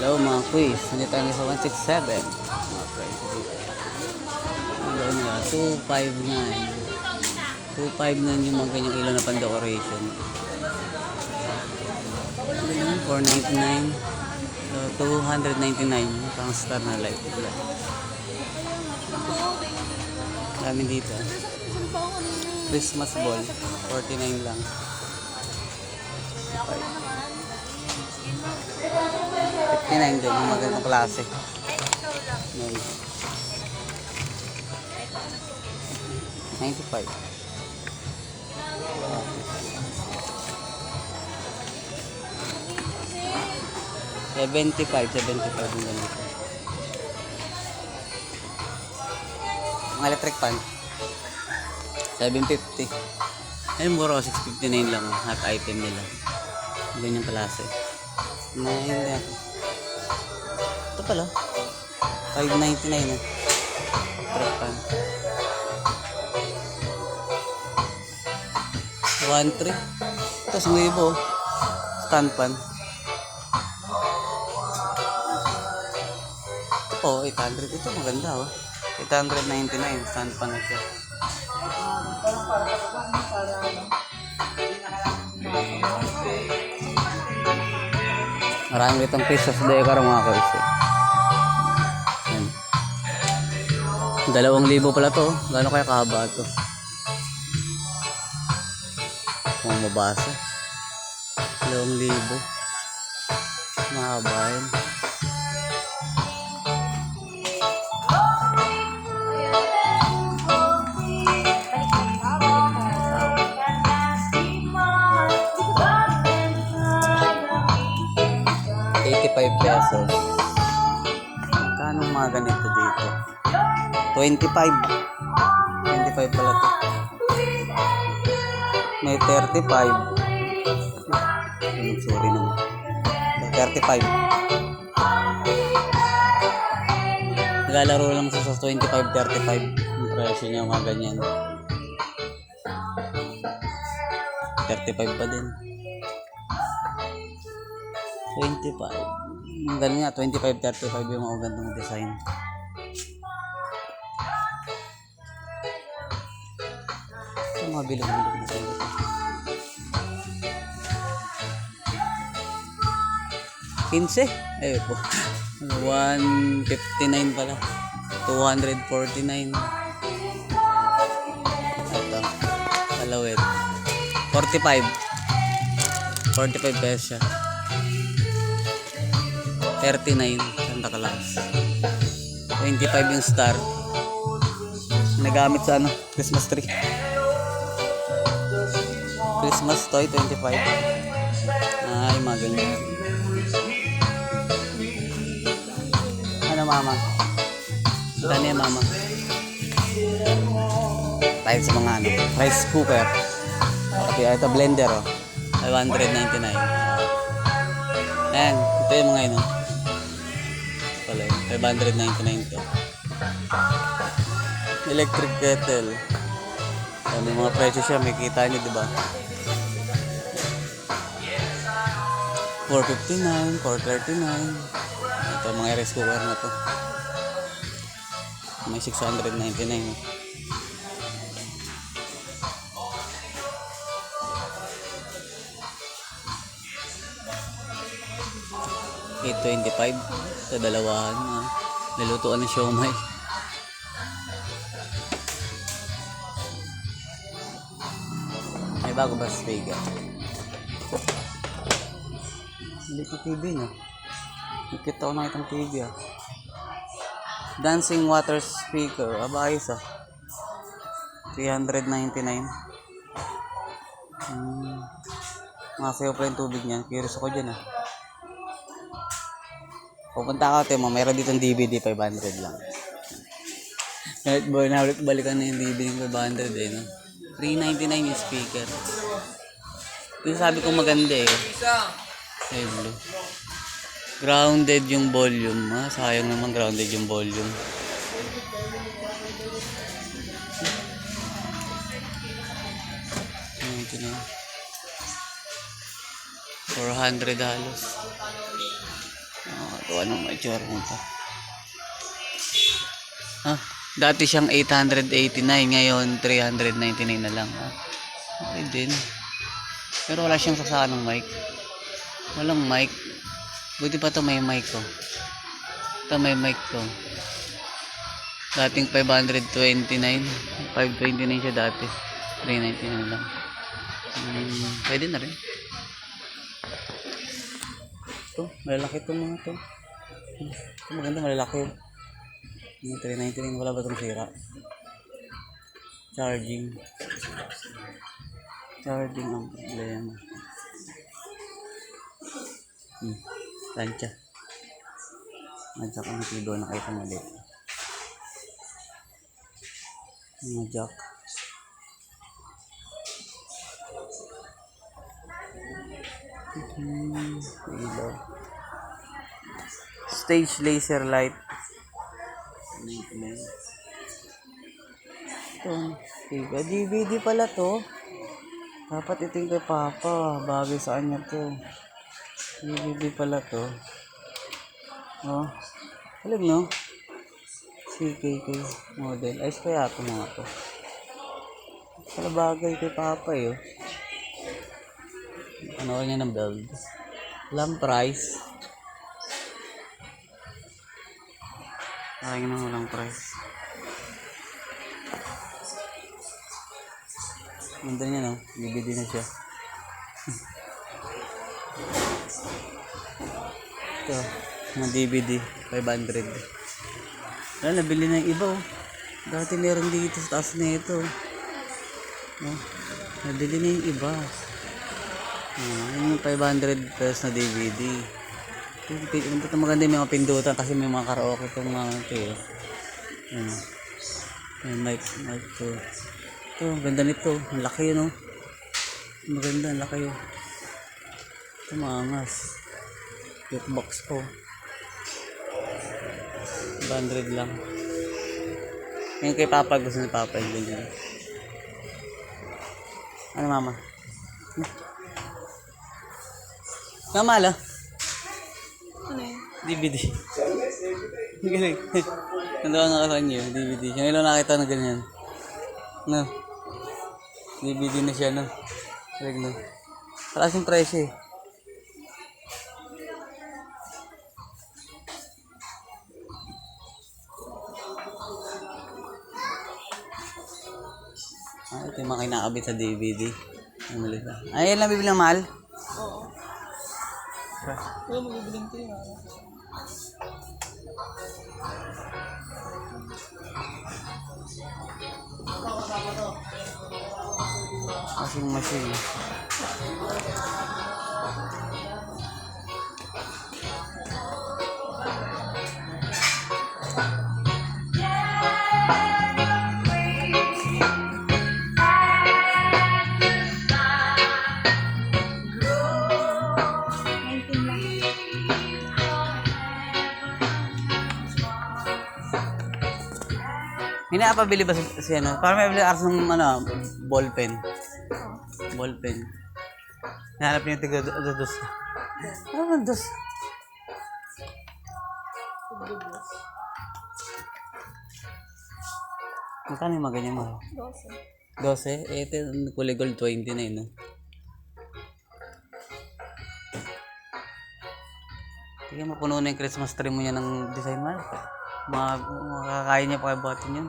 Hello mga quiz, nandito tayo sa 167 mga price dito. Hello nila, 259 yung mga ganyang ilaw na pan-decoration. Ano yun, 499, so 299 pang star na light. Dami dito, Christmas ball 49 lang. 59 din, yung magandang klase. Nice. 95. 75 yung ganito. Ang electric fan 750. Ayun, mura 659 lang hot item nila. Ganyang klase. Ito pala 599 eh. Electric fan 1.3. Ito 1,000 stand pan. Oh, 800. Ito maganda oh. 899 stand pan na siya. Maraming itong pieces decor mga kaisi. 2,000 pala to. Gano'n kaya kahaba to? Kung mabasa 2,000. Mahaba yun. ₱85. Kanong mga ganito dito? 25 pala to. May 35. Sorry naman. 35. Naglalaro lang sa 25, 35. Yung presyo niya mga ganyan. 35 pa din. 25. Ang galing nga, 25, 35 yung mga gandang design. Ito mga bilog-bilog na sila. 15? Ayun po. 159 pala. 249. Ito. Alawet. 45. 45 pesos siya. 39 Santa Claus. 25 yung star. Nagamit sa Christmas tree. Christmas toy 25. Ay, mga ganyan. Ano mama? Ano yan mama? Tayo sa mga rice cooker. Okay, ito blender oh. 199. Ayan, ito yung mga ino. Pala, 599 to. Electric kettle. May mga presyo siya, may kita nyo, diba? 459, 439. Ito mga rice cooker na to. May 699. 825 sa dalawahan. Nilutuan ng siomay. May bago ba speaker? Hindi ko TV no? Nakita ko na itong TV ah. Dancing water speaker. Aba ayos ah. 399. Masayaw pa yung tubig niyan. Curious ako dyan ah. Pupunta ka ito, mayroon dito ng DVD, 500 lang. Balikan na yung DVD ng 500 eh, no? 399 yung speaker. Yung sabi ko maganda eh. Ay, blue. Grounded yung volume, ha? Sayang naman grounded yung volume. Ito na. 400 halos. Nakakatuwa ng may tsura nito. Dati siyang 889, ngayon 399 na lang. Okay din. Pero wala siyang sasakan ng mic. Walang mic. Buti pa to may mic ko. Ito may mic to. Dating 529. 529 siya dati. 399 lang. Pwede na rin. Ito, malalaki itong mga to. Ito maganda, malalaki. Yung 399, wala ba itong sira? Charging ang problema. Tansya. At saka may tibo na kayo mali. Mga jack. Ilaw. Stage laser light. Ito. DVD pala to. Dapat ito yung kay Papa. Bagay sa kanya to. DVD pala to. Oh. Alam no? CKK model. Ayos kaya ito mga to. Pala bagay kay Papa eh. Ano niya ng build. Walang price. Parang naman walang price. Ganda niya no? DVD na siya. Ito. Mga DVD. 500. Wala, nabili na yung iba oh. Dati meron dito sa taas na ito. Oh, nabili na yung iba. Yung 500 pesos na DVD. Ito maganda yung mga pindutan kasi may mga karaoke itong mga ito eh. May mic to. Ito, ganda nito. Ang laki yun, no? Maganda, ang laki yun. Ito, maangas. Jukebox ko. 100 lang. Yung kay Papa, gusto ni Papa yung ganyan. Ano, Mama? Mama, ala? Ano yun? DVD. Ang galing. Nandawa nga ka niyo, DVD. Yung ilang nakita na ganyan. No? DVD na siya, no? Galing, no? Talas yung presyo, eh. Ito yung mga kinakabit sa DVD. Ay, yan lang bibili ng mahal? Oo. Wala mabibiling ito yun. Washing machine. May nakapabili ba si ano? Parang may bili arts ng ano, ballpen. Ballpen. Nahanap niya yung tiga-dos. Ano ba dos? Magkano yung mga ganyan mo? 12? 12? Eh, ito yung kulay gold 29, no? Tingnan mo, puno na yung Christmas tree mo yan ng design man. Makakaya niya pa kayo buhatin yun.